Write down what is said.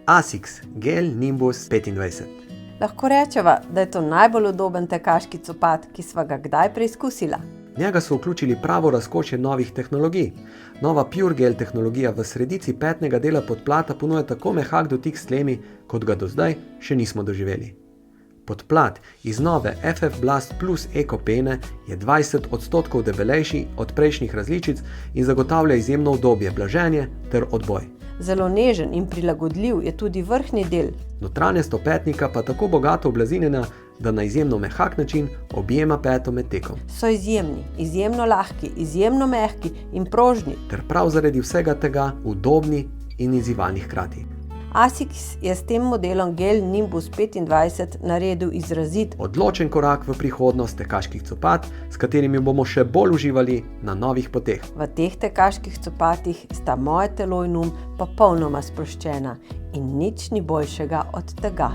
Asics Gel Nimbus 25. Lahko rečeva, da je to najbolj udoben tekaški copat, ki sva ga kdaj preizkusila. Njega so vključili pravo razkošje novih tehnologij. Nova Pure Gel tehnologija v sredici petnega dela podplata ponuja tako mehak dotik s tlemi, kot ga do zdaj še nismo doživeli. Podplat iz nove FF Blast Plus Eco pene je 20% debelejši od prejšnjih različic in zagotavlja izjemno udobje, blaženje ter odboj. Zelo nežen in prilagodljiv je tudi vrhnji del. Notranjost opetnika pa tako bogato oblazinjena, da na izjemno mehak način objema peto med tekom. So izjemni, izjemno lahki, izjemno mehki in prožni. Ter prav zaradi vsega tega udobni in izzivalni hkrati. Asics je s tem modelom Gel Nimbus 25 naredil izrazit, Odločen korak v prihodnost tekaških copat, s katerimi bomo še bolj uživali na novih poteh. V teh tekaških copatih sta moje telo in popolnoma sproščena in nič ni boljšega od tega.